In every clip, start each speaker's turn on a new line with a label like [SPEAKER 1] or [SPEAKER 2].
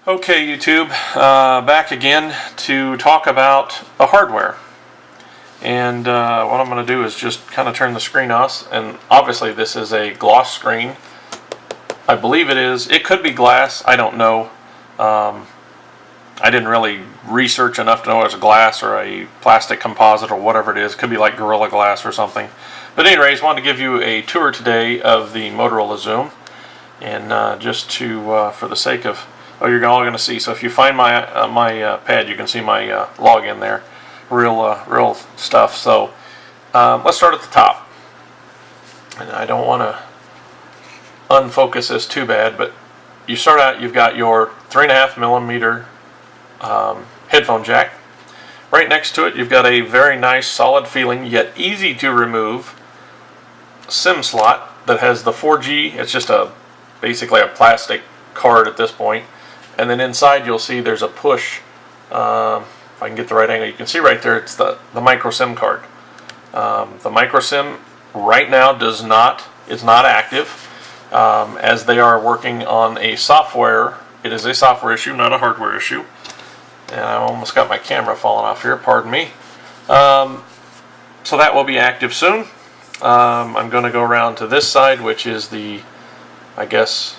[SPEAKER 1] Okay, YouTube, back again to talk about the hardware. And what I'm going to do is just kind of turn the screen off. And obviously this is a gloss screen. I believe it is. It could be glass. I don't know. I didn't really research enough to know it was a glass or a plastic composite or whatever it is. It could be like Gorilla Glass or something. But anyways, I wanted to give you a tour today of the Motorola Xoom. And just to, for the sake of, you're all going to see. So if you find my pad, you can see my login there. Real stuff. So let's start at the top. And I don't want to unfocus this too bad, but you start out, you've got your 3.5mm headphone jack. Right next to it, you've got a very nice, solid feeling, yet easy to remove SIM slot that has the 4G. It's just basically a plastic card at this point. And then inside you'll see there's a push, if I can get the right angle, you can see right there it's the micro SIM card. The micro SIM right now is not active, as they are working on a software. It is a software issue, not a hardware issue. And I almost got my camera falling off here, pardon me. So that will be active soon. I'm going to go around to this side, which is the, I guess,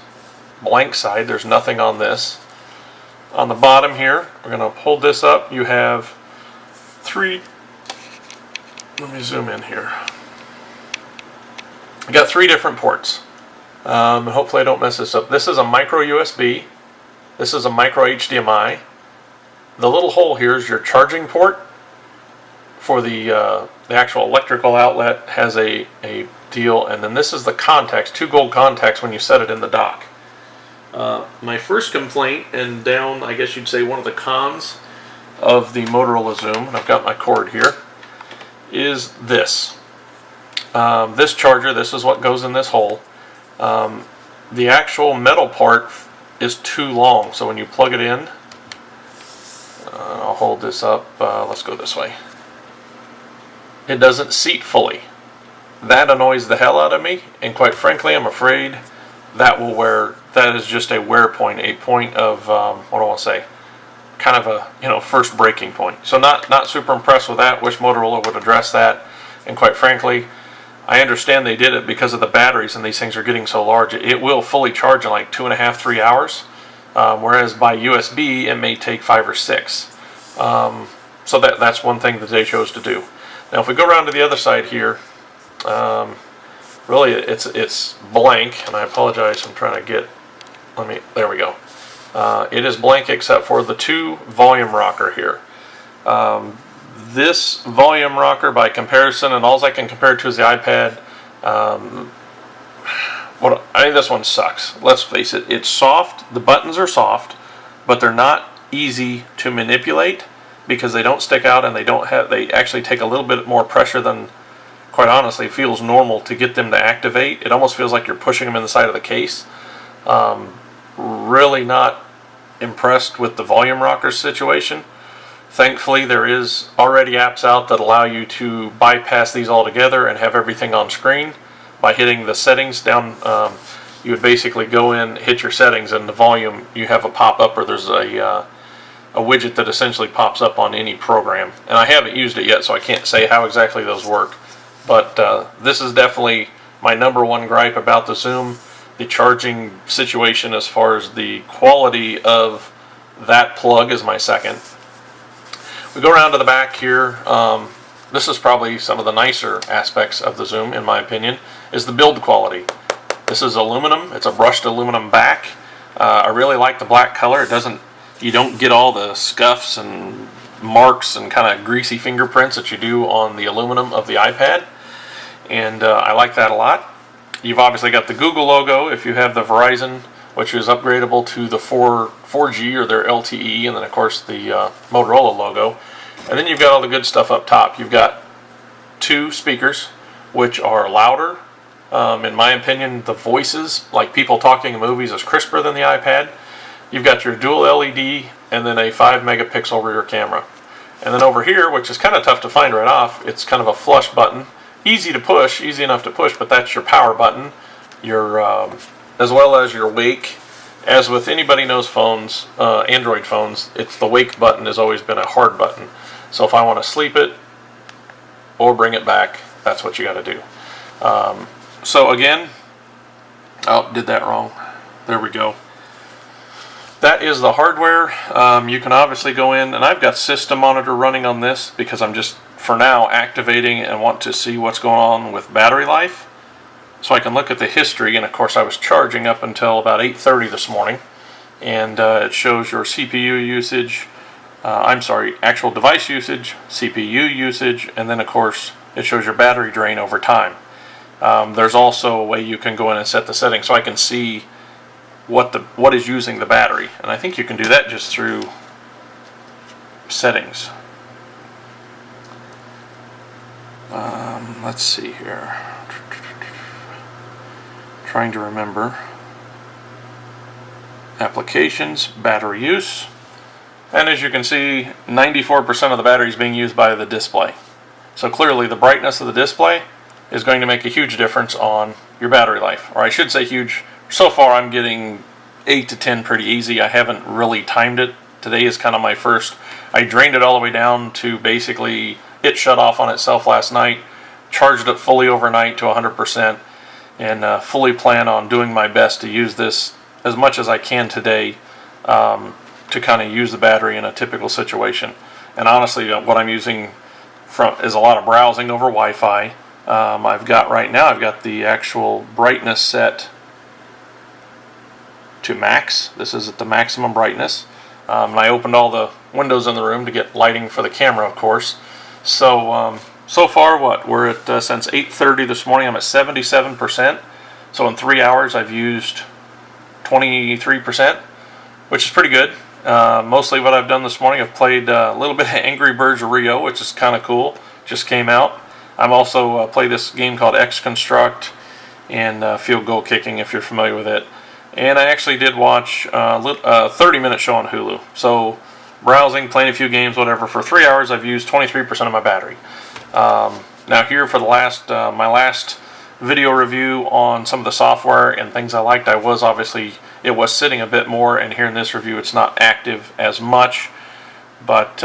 [SPEAKER 1] blank side. There's nothing on this. On the bottom here, we're going to hold this up. You have three, let me zoom in here. You got three different ports. Hopefully I don't mess this up. This is a micro USB. This is a micro HDMI. The little hole here is your charging port. For the actual electrical outlet has a deal, and then this is the contacts, two gold contacts when you set it in the dock. My first complaint, and down, I guess you'd say one of the cons of the Motorola Xoom, and I've got my cord here, is this. This charger, this is what goes in this hole. The actual metal part is too long, so when you plug it in, I'll hold this up, let's go this way. It doesn't seat fully. That annoys the hell out of me, and quite frankly, I'm afraid that is just a wear point, a point of, what do I want to say, kind of a, first breaking point. So not super impressed with that. Wish Motorola would address that. And quite frankly, I understand they did it because of the batteries, and these things are getting so large. It will fully charge in like 2.5, 3 hours, whereas by USB it may take 5 or 6. So that's one thing that they chose to do. Now if we go around to the other side here, really it's blank, and I apologize, I'm trying to get, there we go. It is blank except for the two volume rocker here. This volume rocker, by comparison, and all I can compare it to is the iPad, I think this one sucks. Let's face it, it's soft, the buttons are soft, but they're not easy to manipulate because they don't stick out, and they actually take a little bit more pressure than, quite honestly, feels normal to get them to activate. It almost feels like you're pushing them in the side of the case. Really not impressed with the volume rocker situation. Thankfully, there is already apps out that allow you to bypass these altogether and have everything on screen. By hitting the settings down, you would basically go in, hit your settings, and the volume, you have a pop-up, or there's a widget that essentially pops up on any program. And I haven't used it yet, so I can't say how exactly those work. But this is definitely my #1 gripe about the Xoom. The charging situation, as far as the quality of that plug, is my second. We go around to the back here. This is probably some of the nicer aspects of the Xoom, in my opinion, is the build quality. This is aluminum. It's a brushed aluminum back. I really like the black color. You don't get all the scuffs and marks and kind of greasy fingerprints that you do on the aluminum of the iPad, and I like that a lot. You've obviously got the Google logo if you have the Verizon, which is upgradable to the 4G or their LTE, and then of course the Motorola logo. And then you've got all the good stuff up top. You've got two speakers, which are louder. In my opinion, the voices, like people talking in movies, is crisper than the iPad. You've got your dual LED, and then a 5-megapixel rear camera. And then over here, which is kind of tough to find right off, it's kind of a flush button. Easy to push, easy enough to push, but that's your power button, your as well as your wake as with anybody knows phones, Android phones, it's the wake button has always been a hard button. So if I want to sleep it or bring it back, that's what you got to do. So again, oh, did that wrong. There we go. That is the hardware. You can obviously go in, and I've got System Monitor running on this because I'm just, for now, activating and want to see what's going on with battery life. So I can look at the history, and of course I was charging up until about 8:30 this morning, and it shows your CPU usage, actual device usage, CPU usage, and then of course it shows your battery drain over time. There's also a way you can go in and set the settings so I can see what is using the battery, and I think you can do that just through settings. Let's see here. Trying to remember. Applications, battery use, and as you can see, 94% of the battery is being used by the display. So clearly the brightness of the display is going to make a huge difference on your battery life, or I should say huge. So far I'm getting 8 to 10 pretty easy. I haven't really timed it. Today is kind of my first. I drained it all the way down to basically it shut off on itself last night, charged it fully overnight to 100%, and fully plan on doing my best to use this as much as I can today to kind of use the battery in a typical situation. And honestly, what I'm using is a lot of browsing over Wi-Fi. I've got the actual brightness set to max. This is at the maximum brightness. And I opened all the windows in the room to get lighting for the camera, of course. So so far, we're at since 8:30 this morning, I'm at 77%. So in 3 hours, I've used 23%, which is pretty good. Mostly what I've done this morning, I've played a little bit of Angry Birds Rio, which is kind of cool. Just came out. I'm also played this game called X Construct and field goal kicking, if you're familiar with it. And I actually did watch a 30-minute show on Hulu. So browsing, playing a few games, whatever. For 3 hours, I've used 23% of my battery. Now here for the my last video review on some of the software and things I liked, it was sitting a bit more, and here in this review it's not active as much, but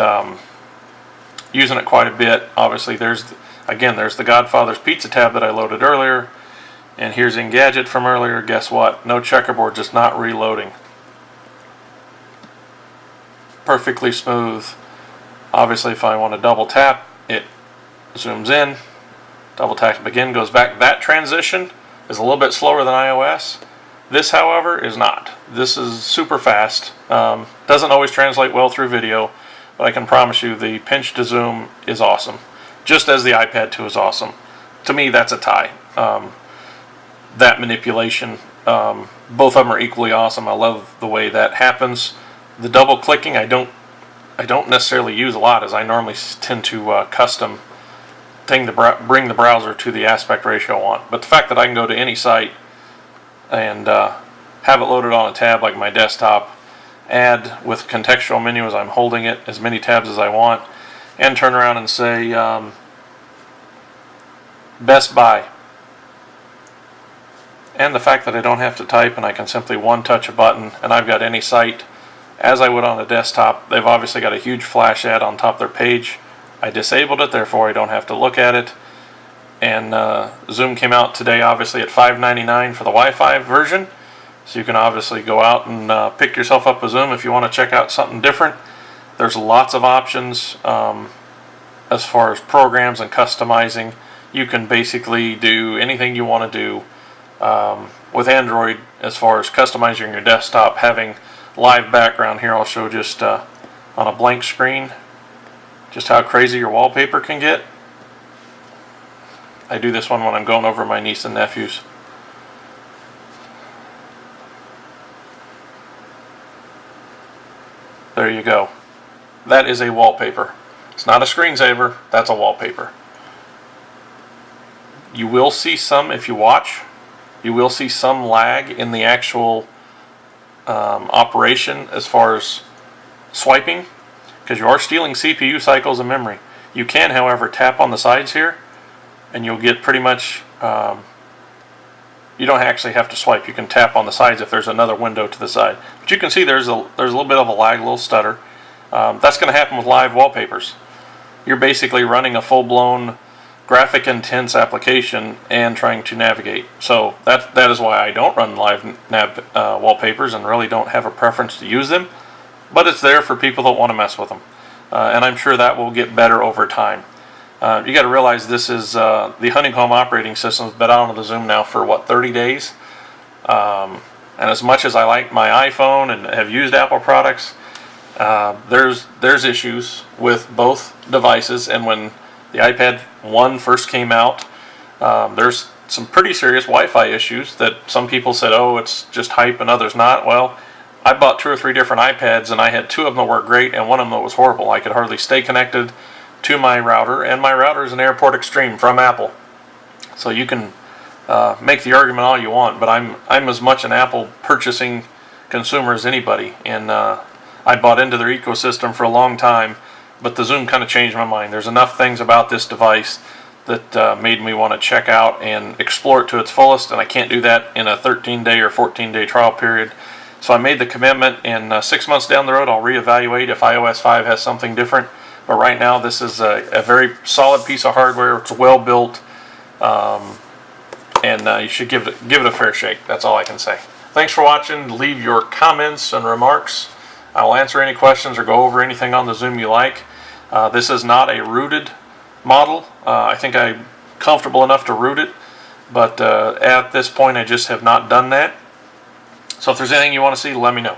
[SPEAKER 1] using it quite a bit. Obviously there's the Godfather's Pizza tab that I loaded earlier, and here's Engadget from earlier. Guess what? No checkerboard, just not reloading. Perfectly smooth. Obviously if I want to double tap, it zooms in, double tap again, goes back. That transition is a little bit slower than iOS. This, however, is not. This is super fast. Doesn't always translate well through video, but I can promise you the pinch to zoom is awesome. Just as the iPad 2 is awesome. To me, that's a tie. That manipulation, both of them are equally awesome. I love the way that happens. The double clicking, I don't necessarily use a lot, as I normally tend to custom bring the browser to the aspect ratio I want. But the fact that I can go to any site and have it loaded on a tab like my desktop, add with contextual menu as I'm holding it as many tabs as I want, and turn around and say Best Buy. And the fact that I don't have to type and I can simply one touch a button and I've got any site as I would on a desktop. They've obviously got a huge flash ad on top of their page. I disabled it, therefore I don't have to look at it. And Xoom came out today obviously at $5.99 for the Wi-Fi version. So you can obviously go out and pick yourself up a Xoom if you want to check out something different. There's lots of options as far as programs and customizing. You can basically do anything you want to do with Android as far as customizing your desktop, having live background. Here I'll show just on a blank screen just how crazy your wallpaper can get. I do this one when I'm going over my niece and nephews. There you go. That is a wallpaper. It's not a screensaver, that's a wallpaper. You will see some, if you watch, you will see some lag in the actual operation as far as swiping, because you are stealing CPU cycles and memory. You can, however, tap on the sides here, and you'll get pretty much you don't actually have to swipe. You can tap on the sides if there's another window to the side. But you can see there's a little bit of a lag, a little stutter. That's going to happen with live wallpapers. You're basically running a full-blown graphic intense application and trying to navigate. So that is why I don't run live wallpapers and really don't have a preference to use them. But it's there for people that want to mess with them. And I'm sure that will get better over time. You got to realize this is the Honeycomb operating system has been out on the Xoom now for what, 30 days? And as much as I like my iPhone and have used Apple products, there's issues with both devices. And when the iPad 1 first came out, there's some pretty serious Wi-Fi issues that some people said, oh, it's just hype, and others not. Well, I bought 2 or 3 different iPads, and I had 2 of them that worked great, and one of them that was horrible. I could hardly stay connected to my router, and my router is an Airport Extreme from Apple. So you can make the argument all you want, but I'm as much an Apple purchasing consumer as anybody, and I bought into their ecosystem for a long time, but the Xoom kind of changed my mind. There's enough things about this device that made me want to check out and explore it to its fullest, and I can't do that in a 13-day or 14-day trial period. So I made the commitment, and 6 months down the road I'll reevaluate if iOS 5 has something different. But right now this is a very solid piece of hardware. It's well built, and you should give it a fair shake. That's all I can say. Thanks for watching. Leave your comments and remarks. I will answer any questions or go over anything on the Xoom you like. This is not a rooted model. I think I'm comfortable enough to root it, but at this point I just have not done that. So if there's anything you want to see, let me know.